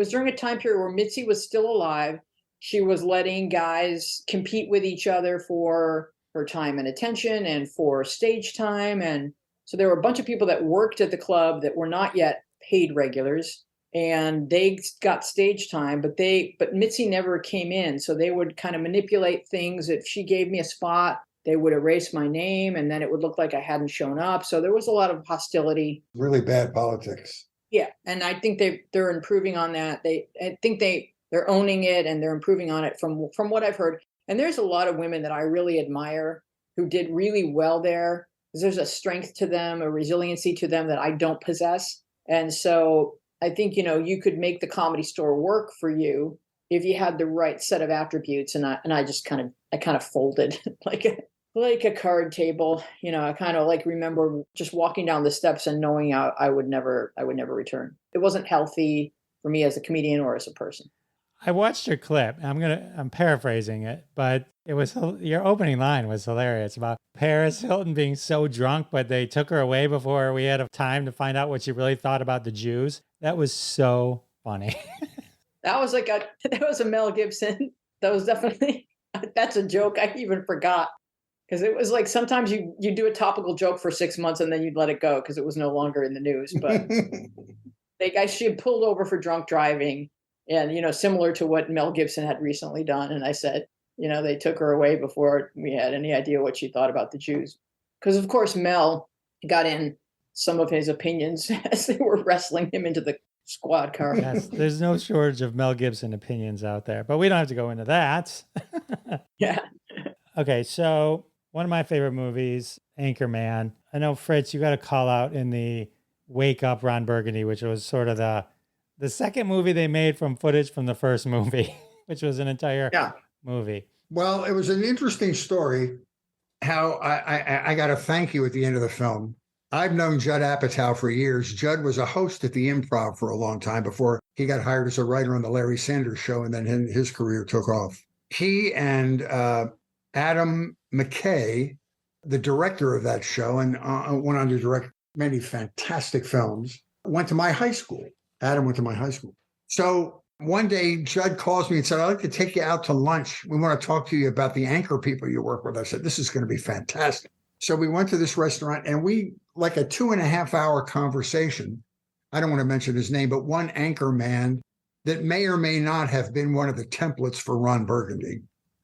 S3: during a time period where Mitzi was still alive. She was letting guys compete with each other for her time and attention and for stage time. And so there were a bunch of people that worked at the club that were not yet paid regulars, and they got stage time, but Mitzi never came in. So they would kind of manipulate things. If she gave me a spot, they would erase my name, and then it would look like I hadn't shown up. So there was a lot of hostility.
S4: Really bad politics.
S3: Yeah, and I think they're improving on that. I think they're owning it, and they're improving on it from what I've heard. And there's a lot of women that I really admire who did really well there. There's a strength to them, a resiliency to them that I don't possess. And so I think, you could make the Comedy Store work for you if you had the right set of attributes. And I just kind of folded like a card table. I kind of remember just walking down the steps and knowing I would never return. It wasn't healthy for me as a comedian or as a person.
S2: I watched your clip. I'm paraphrasing it, but your opening line was hilarious about Paris Hilton being so drunk, but they took her away before we had time to find out what she really thought about the Jews. That was so funny.
S3: That was a Mel Gibson. That was definitely, that's a joke I even forgot. Because it was like sometimes you do a topical joke for 6 months and then you'd let it go because it was no longer in the news. But she had pulled over for drunk driving, and similar to what Mel Gibson had recently done. And I said, they took her away before we had any idea what she thought about the Jews. Because of course Mel got in some of his opinions as they were wrestling him into the squad car.
S2: Yes, there's no shortage of Mel Gibson opinions out there, but we don't have to go into that.
S3: Yeah.
S2: Okay, so one of my favorite movies, Anchorman. I know, Fritz, you got a call out in the Wake Up Ron Burgundy, which was sort of the second movie they made from footage from the first movie, which was an entire movie.
S4: Well, it was an interesting story how I got a thank you at the end of the film. I've known Judd Apatow for years. Judd was a host at the Improv for a long time before he got hired as a writer on the Larry Sanders Show, and then his career took off. He and Adam McKay, the director of that show, and went on to direct many fantastic films, went to my high school. Adam went to my high school. So one day, Judd calls me and said, I'd like to take you out to lunch. We want to talk to you about the anchor people you work with. I said, this is going to be fantastic. So we went to this restaurant, and we, like a 2.5-hour conversation. I don't want to mention his name, but one anchor man that may or may not have been one of the templates for Ron Burgundy.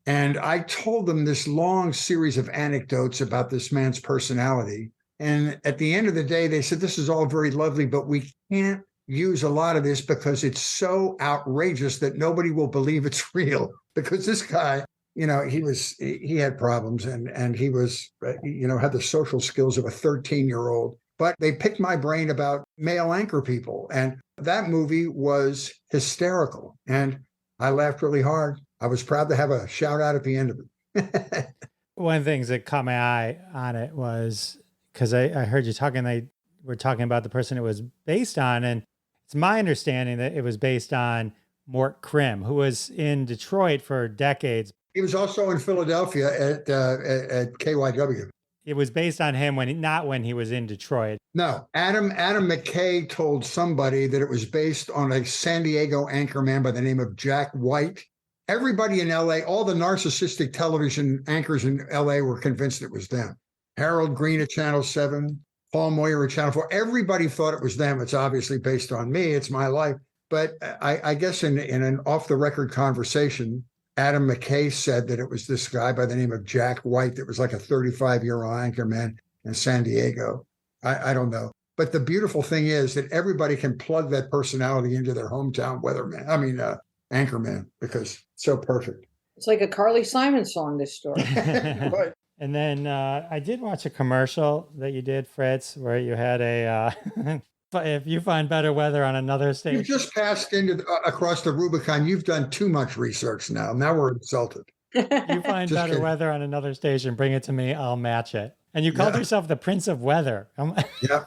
S4: And I told them this long series of anecdotes about this man's personality. And at the end of the day, they said, this is all very lovely, but we can't use a lot of this because it's so outrageous that nobody will believe it's real. Because this guy, he had problems, and he was, had the social skills of a 13-year-old. But they picked my brain about male anchor people. And that movie was hysterical. And I laughed really hard. I was proud to have a shout out at the end of it.
S2: One of the things that caught my eye on it was because I heard you talking, they were talking about the person it was based on. And it's my understanding that it was based on Mort Krim, who was in Detroit for decades.
S4: He was also in Philadelphia at KYW.
S2: It was based on him not when he was in Detroit.
S4: No, Adam McKay told somebody that it was based on a San Diego anchorman by the name of Jack White. Everybody in LA, all the narcissistic television anchors in LA were convinced it was them. Harold Green at Channel 7, Paul Moyer at Channel 4. Everybody thought it was them. It's obviously based on me. It's my life. But I guess in an off-the-record conversation, Adam McKay said that it was this guy by the name of Jack White that was like a 35-year-old anchorman in San Diego. I don't know. But the beautiful thing is that everybody can plug that personality into their hometown anchorman, because it's so perfect.
S3: It's like a Carly Simon song, this story.
S4: Right.
S2: And then I did watch a commercial that you did, Fritz, where you had if you find better weather on another station.
S4: You just passed across the Rubicon. You've done too much research now. Now we're insulted.
S2: You find
S4: Just
S2: better
S4: kidding.
S2: weather on another station, bring it to me, I'll match it. And you called yourself the Prince of Weather.
S4: Yeah.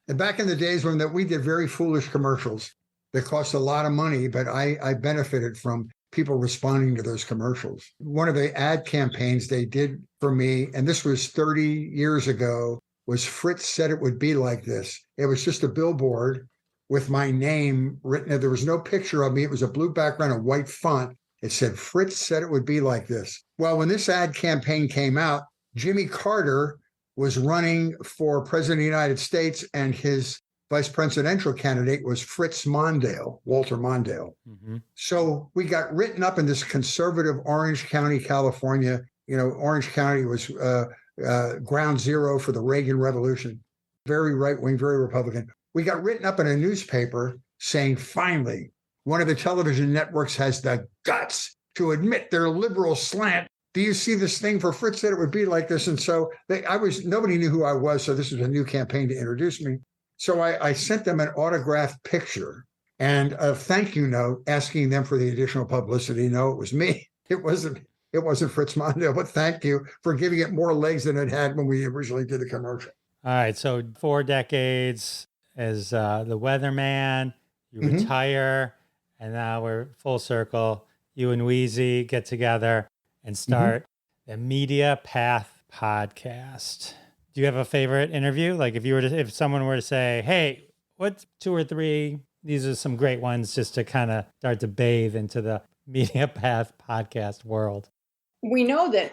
S4: And back in the days when we did very foolish commercials that cost a lot of money, but I benefited from people responding to those commercials. One of the ad campaigns they did for me, and this was 30 years ago, was Fritz Said It Would Be Like This. It was just a billboard with my name written. There was no picture of me. It was a blue background, a white font. It said, Fritz Said It Would Be Like This. Well, when this ad campaign came out, Jimmy Carter was running for president of the United States, and his vice presidential candidate was Fritz Mondale, Walter Mondale. Mm-hmm. So we got written up in this conservative Orange County, California. You know, Orange County was ground zero for the Reagan Revolution. Very right-wing, very Republican. We got written up in a newspaper saying, finally, one of the television networks has the guts to admit their liberal slant. Do you see this thing for Fritz Said It Would Be Like This? And so nobody knew who I was. So this was a new campaign to introduce me. So I sent them an autographed picture and a thank you note asking them for the additional publicity. No, it was me. It wasn't Fritz Mondale, but thank you for giving it more legs than it had when we originally did the commercial.
S2: All right. So 4 decades as the weatherman, you retire, and now we're full circle. You and Weezy get together and start the Media Path podcast. Do you have a favorite interview? Like if someone were to say, hey, what's 2 or 3? These are some great ones just to kind of start to bathe into the Media Path podcast world.
S3: We know that,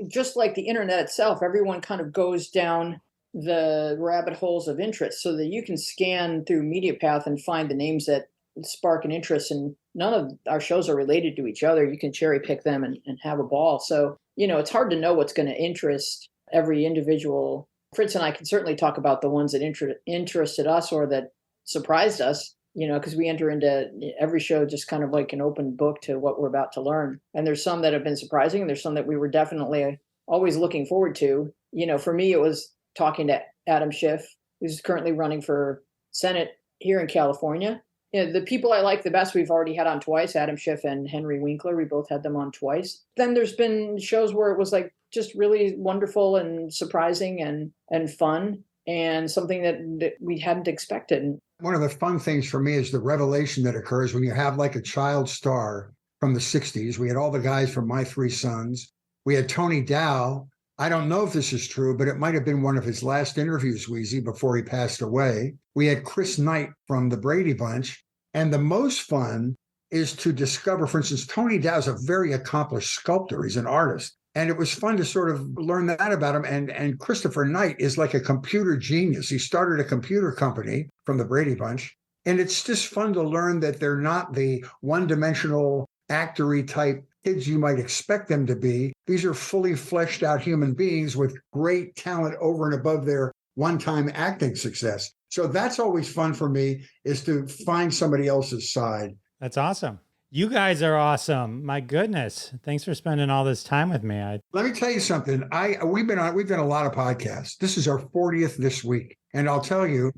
S3: just like the internet itself, everyone kind of goes down the rabbit holes of interest, so that you can scan through MediaPath and find the names that spark an interest. And none of our shows are related to each other. You can cherry pick them and have a ball. So, it's hard to know what's going to interest every individual. Fritz and I can certainly talk about the ones that interested us or that surprised us, because we enter into every show just kind of like an open book to what we're about to learn. And there's some that have been surprising, and there's some that we were definitely always looking forward to. For me, it was talking to Adam Schiff, who's currently running for Senate here in California. The people I like the best, we've already had on twice, Adam Schiff and Henry Winkler. We both had them on twice. Then there's been shows where it was just really wonderful and surprising and fun, and something that we hadn't expected.
S4: One of the fun things for me is the revelation that occurs when you have like a child star from the 60s. We had all the guys from My Three Sons. We had Tony Dow. I don't know if this is true, but it might have been one of his last interviews, Weezy, before he passed away. We had Chris Knight from the Brady Bunch. And the most fun is to discover, for instance, Tony Dow is a very accomplished sculptor. He's an artist. And it was fun to sort of learn that about him. And Christopher Knight is like a computer genius. He started a computer company from the Brady Bunch. And it's just fun to learn that they're not the one-dimensional actory type kids you might expect them to be. These are fully fleshed out human beings with great talent over and above their one-time acting success. So that's always fun for me, is to find somebody else's side.
S2: That's awesome. You guys are awesome. My goodness. Thanks for spending all this time with me.
S4: Let me tell you something. We've done a lot of podcasts. This is our 40th this week. And I'll tell you,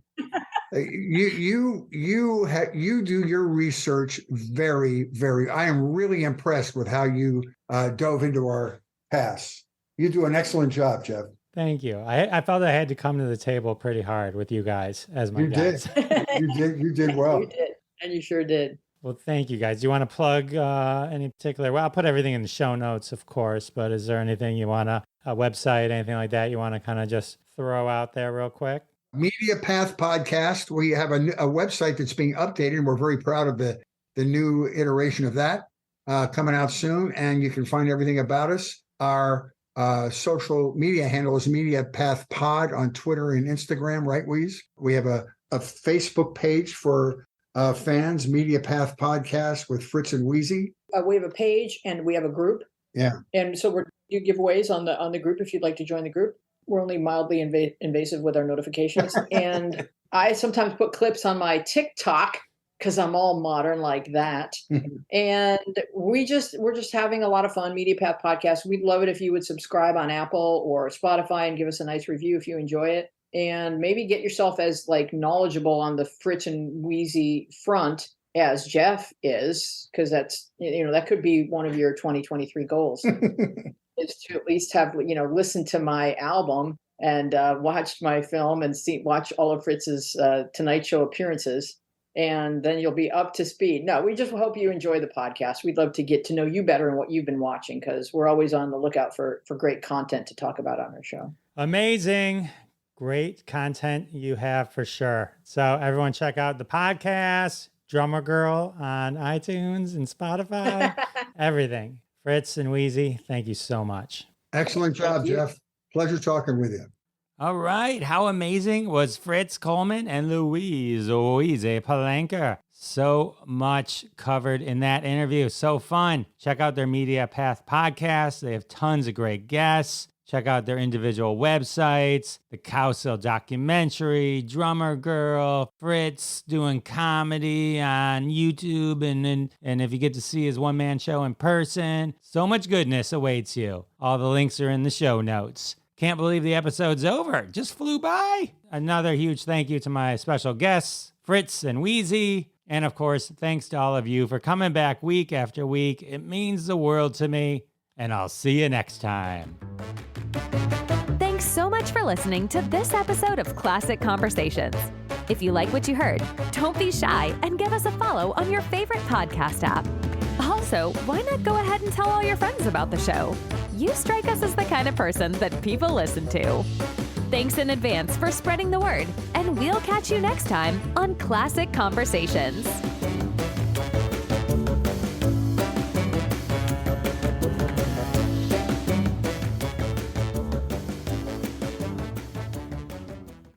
S4: you do your research very, very. I am really impressed with how you dove into our pass. You do an excellent job, Jeff.
S2: Thank you. I felt I had to come to the table pretty hard with you guys as my guys.
S4: You did well.
S3: You did, and you sure did.
S2: Well, thank you guys. Do you want to plug any particular? Well, I'll put everything in the show notes, of course, but is there anything you want to, a website, anything like that you want to kind of just throw out there real quick?
S4: Media Path Podcast. We have a website that's being updated, and we're very proud of the new iteration of that coming out soon. And you can find everything about us. Our social media handle is Media Path Pod on Twitter and Instagram, right, Weeze? We have a Facebook page for fans, Media Path Podcast with Fritz and Weezy.
S3: We have a page and we have a group.
S4: Yeah.
S3: And so we're do giveaways on the group if you'd like to join the group. We're only mildly invasive with our notifications. And I sometimes put clips on my TikTok because I'm all modern like that. And we're just having a lot of fun. Media Path Podcast. We'd love it if you would subscribe on Apple or Spotify and give us a nice review if you enjoy it. And maybe get yourself as like knowledgeable on the Fritz and Weezy front as Jeff is, because that's, that could be one of your 2023 goals is to at least have, listened to my album and watched my film and watch all of Fritz's Tonight Show appearances. And then you'll be up to speed. No, we just hope you enjoy the podcast. We'd love to get to know you better and what you've been watching, because we're always on the lookout for great content to talk about on our show.
S2: Amazing. Great content you have for sure. So everyone check out the podcast, Drummer Girl on iTunes and Spotify, everything. Fritz and Weezy, thank you so much.
S4: Excellent job, Jeff. Pleasure talking with you.
S2: All right. How amazing was Fritz Coleman and Louise Palanker? So much covered in that interview. So fun. Check out their Media Path podcast. They have tons of great guests. Check out their individual websites, the Cowsill documentary, Drummer Girl, Fritz doing comedy on YouTube, and if you get to see his one-man show in person, so much goodness awaits you. All the links are in the show notes. Can't believe the episode's over. Just flew by. Another huge thank you to my special guests, Fritz and Weezy. And of course, thanks to all of you for coming back week after week. It means the world to me. And I'll see you next time.
S1: Thanks so much for listening to this episode of Classic Conversations. If you like what you heard, don't be shy and give us a follow on your favorite podcast app. Also, why not go ahead and tell all your friends about the show? You strike us as the kind of person that people listen to. Thanks in advance for spreading the word, and we'll catch you next time on Classic Conversations.